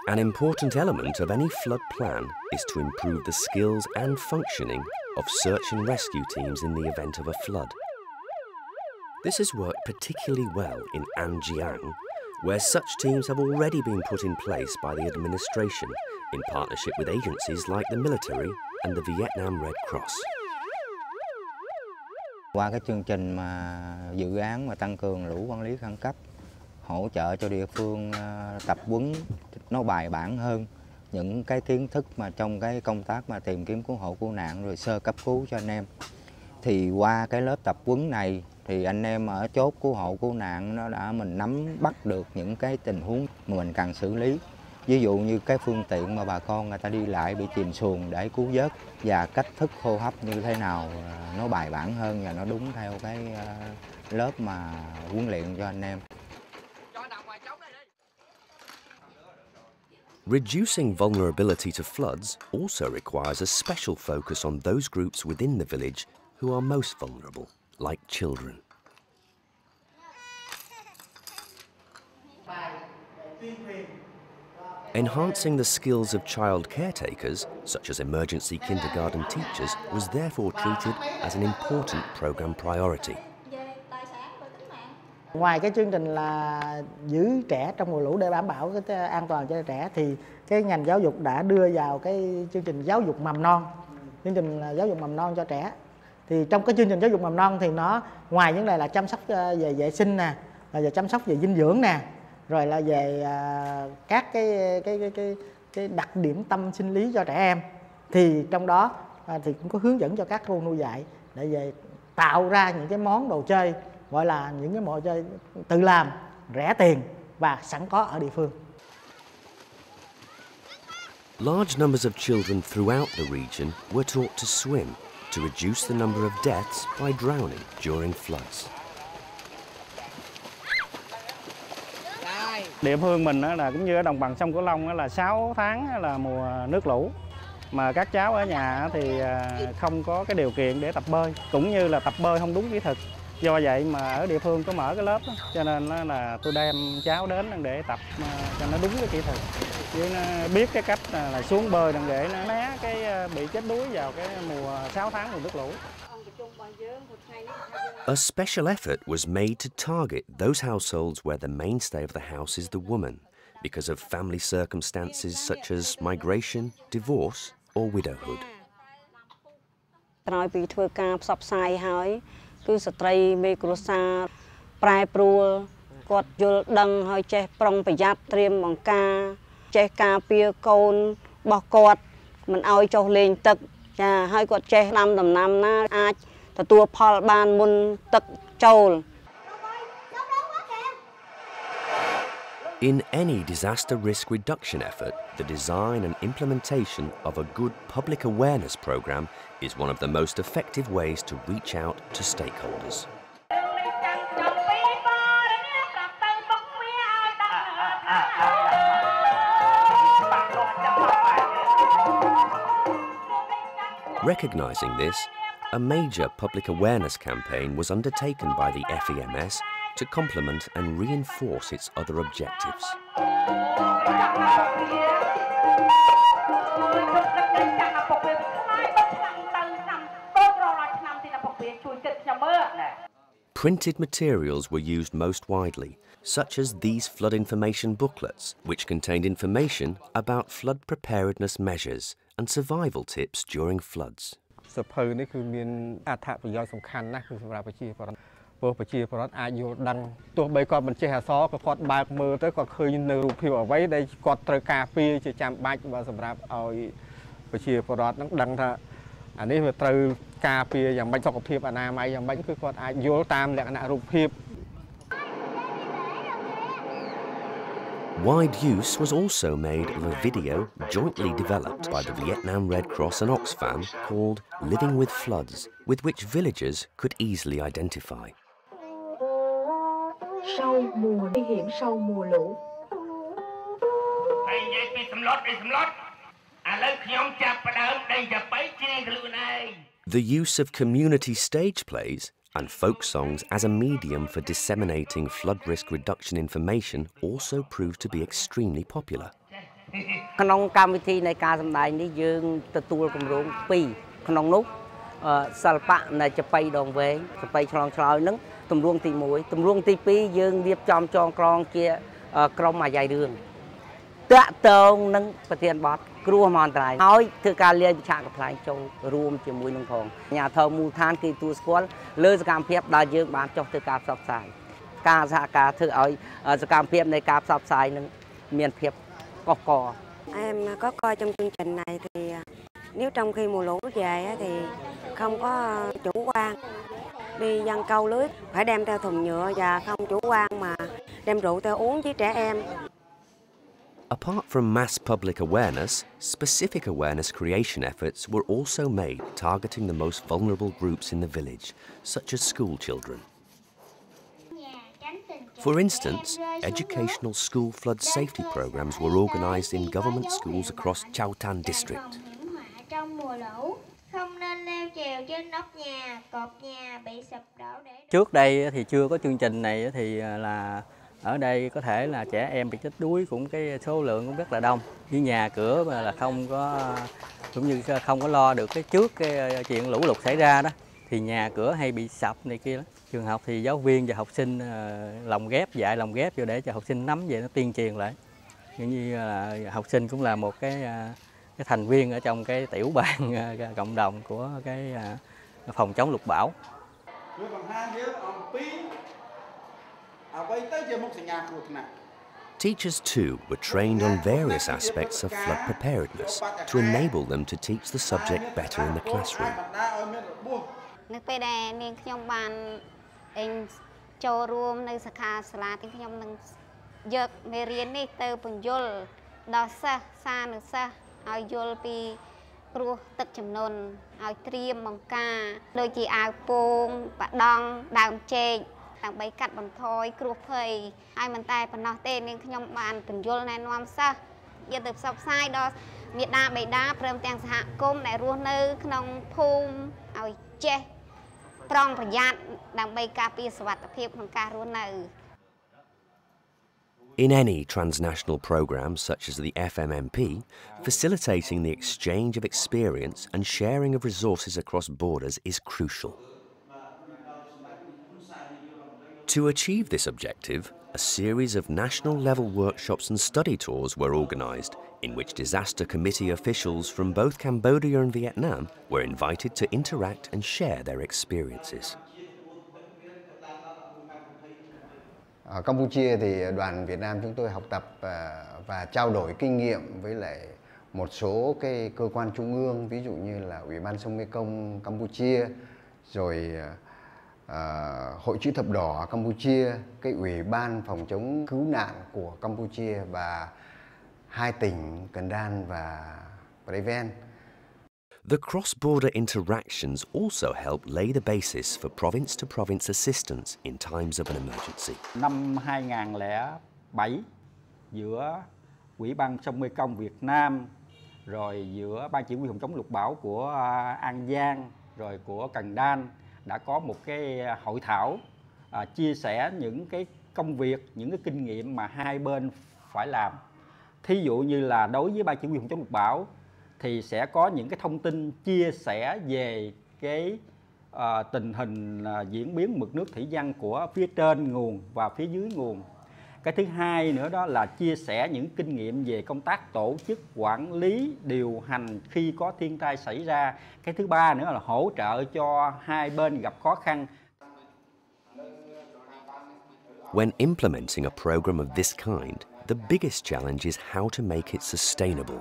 An important element of any flood plan is to improve the skills and functioning of search and rescue teams in the event of a flood. This has worked particularly well in An Giang, where such teams have already been put in place by the administration in partnership with agencies like the military and the Vietnam Red Cross. Qua cái chương trình mà dự án mà tăng cường lũ quản lý khẩn cấp, hỗ trợ cho địa phương tập huấn nó bài bản hơn những cái kiến thức mà trong cái công tác mà tìm kiếm cứu hộ cứu nạn rồi sơ cấp cứu cho anh em. Thì qua cái lớp tập huấn này thì anh em ở chốt cứu hộ cứu nạn nó đã mình nắm bắt được những cái tình huống mà mình cần xử lý. Ví dụ như cái phương tiện mà bà con người ta đi lại bị chìm xuồng để cứu vớt và cách thức hô hấp như thế nào nó bài bản hơn và nó đúng theo cái lớp mà huấn luyện cho anh em. Reducing vulnerability to floods also requires a special focus on those groups within the village who are most vulnerable, like children. Enhancing the skills of child caretakers, such as emergency kindergarten teachers, was therefore treated as an important programme priority. Ngoài cái chương trình là giữ trẻ trong mùa lũ để đảm bảo cái an toàn cho trẻ thì cái ngành giáo dục đã đưa vào cái chương trình giáo dục mầm non, chương trình giáo dục mầm non cho trẻ. Thì trong cái chương trình giáo dục mầm non thì nó ngoài những này là chăm sóc về vệ sinh nè, là về chăm sóc về dinh dưỡng nè, rồi là về các cái đặc điểm tâm sinh lý cho trẻ em. Thì trong đó thì cũng có hướng dẫn cho các khu nuôi dạy để về tạo ra những cái món đồ chơi gọi là những cái món chơi tự làm, rẻ tiền và sẵn có ở địa phương. Large numbers of children throughout the region were taught to swim to reduce the number of deaths by drowning during floods. Địa phương mình là cũng như ở đồng bằng sông Cửu Long là 6 tháng là mùa nước lũ. Mà các cháu ở nhà thì không có cái điều kiện để tập bơi, cũng như là tập bơi không đúng kỹ thuật. Do vậy mà ở địa phương có mở cái lớp đó, cho nên là tôi đem cháu đến để tập cho nó đúng cái kỹ thuật. Với nó biết cái cách là xuống bơi để nó né cái bị chết đuối vào cái mùa 6 tháng mùa nước lũ. A special effort was made to target those households where the mainstay of the house is the woman because of family circumstances such as migration, divorce or widowhood. ក្រោយពីធ្វើការផ្សព្វផ្សាយហើយគឺស្ត្រីមេគ្រួសារប្រែប្រួលគាត់យល់ដឹងហើយចេះប្រុងប្រយ័ត្នត្រៀមបង្ការចេះការពារកូនរបស់គាត់មិនឲ្យចុះលេងទឹកចាហើយគាត់ចេះដាំដំណាំណាអាចទទួលផលបានមុនទឹកចូល In any disaster risk reduction effort, the design and implementation of a good public awareness program is one of the most effective ways to reach out to stakeholders. Recognizing this, a major public awareness campaign was undertaken by the FEMS to complement and reinforce its other objectives. Printed materials were used most widely, such as these flood information booklets, which contained information about flood preparedness measures and survival tips during floods. សភៅនេះគឺមានអត្ថប្រយោជន៍សំខាន់ណាស់គឺសម្រាប់ប្រជាពលរដ្ឋព្រោះប្រជាពលរដ្ឋអាចយល់ដឹងទោះបីគាត់មិនចេះអក្សរក៏គាត់បើកមើលទៅគាត់ឃើញនៅរូបភាពអ្វីដែលគាត់ត្រូវការពារជាចាំបាច់សម្រាប់ឲ្យប្រជាពលរដ្ឋនឹងដឹងថាអានេះវាត្រូវការពារយ៉ាងម៉េចសុខភាពអនាម័យយ៉ាងម៉េចគឺគាត់អាចយល់តាមលក្ខណៈរូបភាព Wide use was also made of a video jointly developed by the Vietnam Red Cross and Oxfam called Living with Floods, with which villagers could easily identify. The use of community stage plays and folk songs as a medium for disseminating flood risk reduction information also proved to be extremely popular. Trongកម្មវិធីនៃការសម្ដែងនេះយើងទទួលគម្រោង2ក្នុងនោះសិល្បៈនៃចាប៉ីដងវែងចាប៉ីឆ្លងឆ្លើយនឹងទម្រង់ទី1ទម្រង់ទី2យើងរៀបចំចងក្រងជាក្រុមអាយ៉ៃរឿងតាក់ទងនឹងប្រធានបទគ្រោះមហន្តរាយហើយធ្វើការលាយវិឆាកកំ pl ែងចូលរួមជាមួយនឹងផងអាជ្ញាធរមូលដ្ឋានគេទទួលស្គាល់លើសកម្មភាពដែលយើងបានចុះធ្វើការផ្សព្វផ្សាយការសហការធ្វើឲ្យសកម្មភាពនៃការផ្សព្វផ្សាយនឹងមានភាពកកក Em có coi trong chương trình này thì nếu trong khi mùa lũ về thì không có chủ quan đi giăng câu lưới phải đem theo thùng nhựa và không chủ quan mà đem rượu theo uống với trẻ em. Apart from mass public awareness, specific awareness creation efforts were also made targeting the most vulnerable groups in the village, such as school children. For instance, educational school flood safety programs were organised in government schools across Chau Tan district. Trước đây thì chưa có chương trình này thì là ở đây có thể là trẻ em bị chết đuối cũng cái số lượng cũng rất là đông. Với nhà cửa mà là không có cũng như không có lo được cái trước cái chuyện lũ lụt xảy ra đó thì nhà cửa hay bị sập này kia đó. Trường học thì giáo viên và học sinh lồng ghép dạy lồng ghép vô để cho học sinh nắm về nó tuyên truyền lại. Như là học sinh cũng là một cái thành viên ở trong cái tiểu ban cộng đồng của cái phòng chống lụt bão. Teachers too were trained on various aspects of flood preparedness to enable them to teach the subject better in the classroom. នៅពេលដែលនាងខ្ញុំបានចូលរួមនៅសាខាសាលាទីខ្ញុំនឹងយកមេរៀននេះទៅបញ្យលដល់សិស្សសានុសិស្សឲ្យយល់ពីគ្រោះទឹកជំនន់ឲ្យត្រៀមបង្ការដូចជាអាវពោងបដង់ដើមចេកដើម្បីកាត់បន្ថយគ្រោះភ័យហើយមិនតែប៉ុណ្ណោះទេនាងខ្ញុំបានបញ្យលណែនាំសិស្សយកទៅផ្សព្វផ្សាយដល់មាតាបិតាព្រមទាំងសហគមន៍ដែលរស់នៅក្នុងភូមិឲ្យចេះ In any transnational programme such as the FMMP, facilitating the exchange of experience and sharing of resources across borders is crucial. To achieve this objective, a series of national-level workshops and study tours were organised, in which disaster committee officials from both Cambodia and Vietnam were invited to interact and share their experiences. Ở Campuchia thì đoàn Việt Nam chúng tôi học tập và trao đổi kinh nghiệm với lại một số cái cơ quan trung ương, ví dụ như là Ủy ban sông Mekong Campuchia, rồi Hội Chữ Thập Đỏ Campuchia, cái Ủy ban phòng chống cứu nạn của Campuchia và hai tỉnh Cần Đan và Preven. The cross-border interactions also help lay the basis for province-to-province assistance in times of an emergency. Năm 2007, giữa Ủy ban sông Mekong Việt Nam, rồi giữa Ban Chỉ huy phòng chống lụt bão của An Giang, rồi của Cần Đan đã có một cái hội thảo chia sẻ những cái công việc, những cái kinh nghiệm mà hai bên phải làm. Thí dụ như là đối với Ban Chỉ huy phòng chống lụt bão thì sẽ có những cái thông tin chia sẻ về cái tình hình diễn biến mực nước thủy văn của phía trên nguồn và phía dưới nguồn. Cái thứ hai nữa đó là chia sẻ những kinh nghiệm về công tác tổ chức, quản lý, điều hành khi có thiên tai xảy ra. Cái thứ ba nữa là hỗ trợ cho hai bên gặp khó khăn. When implementing a program of this kind, the biggest challenge is how to make it sustainable.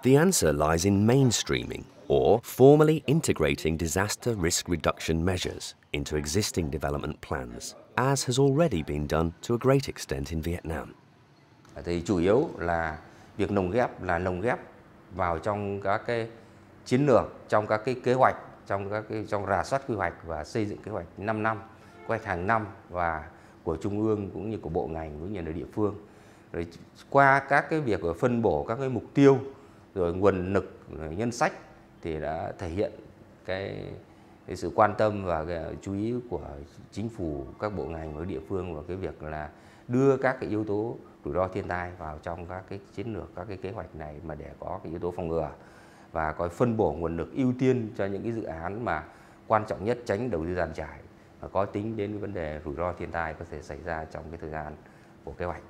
The answer lies in mainstreaming, or formally integrating disaster risk reduction measures into existing development plans, as has already been done to a great extent in Vietnam. Thì chủ yếu là việc lồng ghép vào trong các cái chiến lược, trong các cái kế hoạch, trong rà soát quy hoạch và xây dựng kế hoạch 5 năm, kế hoạch hàng năm và của trung ương cũng như của bộ ngành cũng như là địa phương. Rồi qua các cái việc phân bổ các cái mục tiêu, rồi nguồn lực, nhân sách thì đã thể hiện cái cái sự quan tâm và cái chú ý của chính phủ, các bộ ngành và địa phương vào cái việc là đưa các cái yếu tố rủi ro thiên tai vào trong các cái chiến lược, các cái kế hoạch này mà để có cái yếu tố phòng ngừa và có phân bổ nguồn lực ưu tiên cho những cái dự án mà quan trọng nhất, tránh đầu tư dàn trải và có tính đến cái vấn đề rủi ro thiên tai có thể xảy ra trong cái thời gian của kế hoạch.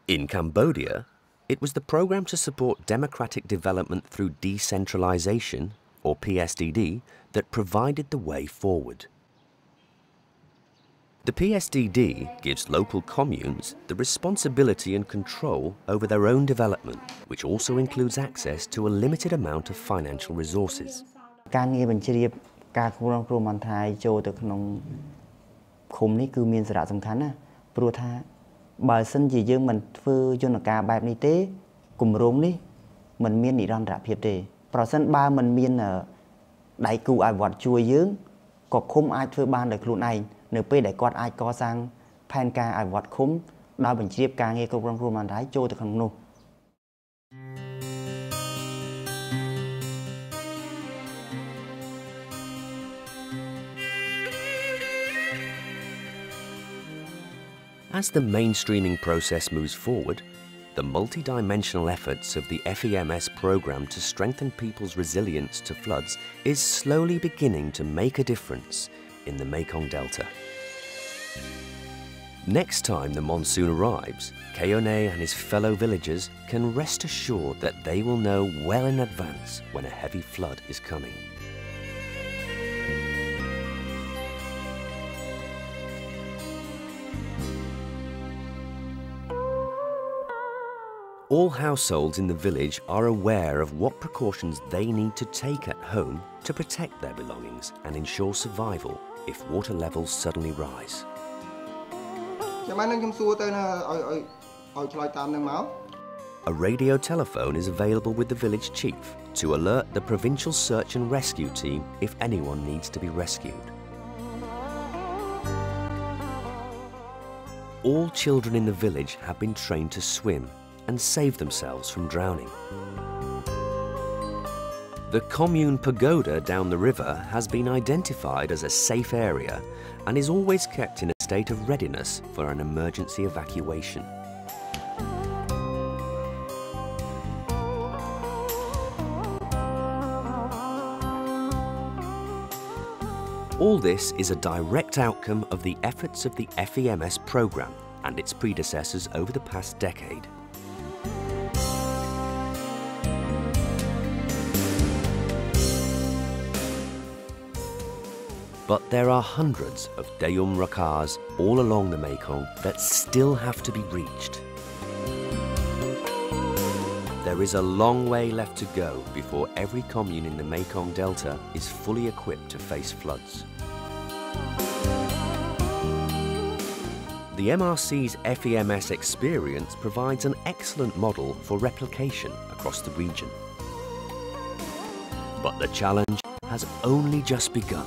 In Cambodia, it was the program to support democratic development through decentralization, or PSDD, that provided the way forward. The PSDD gives local communes the responsibility and control over their own development, which also includes access to a limited amount of financial resources. ការងារបញ្ជ្រាបការគ្រប់គ្រងគ្រោះមហន្តរាយចូលទៅក្នុងឃុំនេះគឺមានសារៈសំខាន់ណាស់ព្រោះថាបើសិនជាយើងមិនធ្វើយន្តការបែបនេះទេគម្រោងនេះមិនមាននិរន្តរភាពទេប្រសិនបើមិនមានដៃគូអភិវឌ្ឍជួយយើងក៏ឃុំអាចធ្វើបានដោយខ្លួនឯងនៅពេលដែលគាត់អាចកសាងផែនការអភិវឌ្ឍឃុំដោយបញ្ជ្រាបការងារគ្រប់គ្រងគ្រោះមហន្តរាយចូលទៅក្នុងនោះ As the mainstreaming process moves forward, the multi-dimensional efforts of the FEMS program to strengthen people's resilience to floods is slowly beginning to make a difference in the Mekong Delta. Next time the monsoon arrives, Keone and his fellow villagers can rest assured that they will know well in advance when a heavy flood is coming. All households in the village are aware of what precautions they need to take at home to protect their belongings and ensure survival if water levels suddenly rise. A radio telephone is available with the village chief to alert the provincial search and rescue team if anyone needs to be rescued. All children in the village have been trained to swim and save themselves from drowning. The commune pagoda down the river has been identified as a safe area and is always kept in a state of readiness for an emergency evacuation. All this is a direct outcome of the efforts of the FEMS program and its predecessors over the past decade. But there are hundreds of Deyum Rakas all along the Mekong that still have to be reached. There is a long way left to go before every commune in the Mekong Delta is fully equipped to face floods. The MRC's FEMS experience provides an excellent model for replication across the region. But the challenge has only just begun.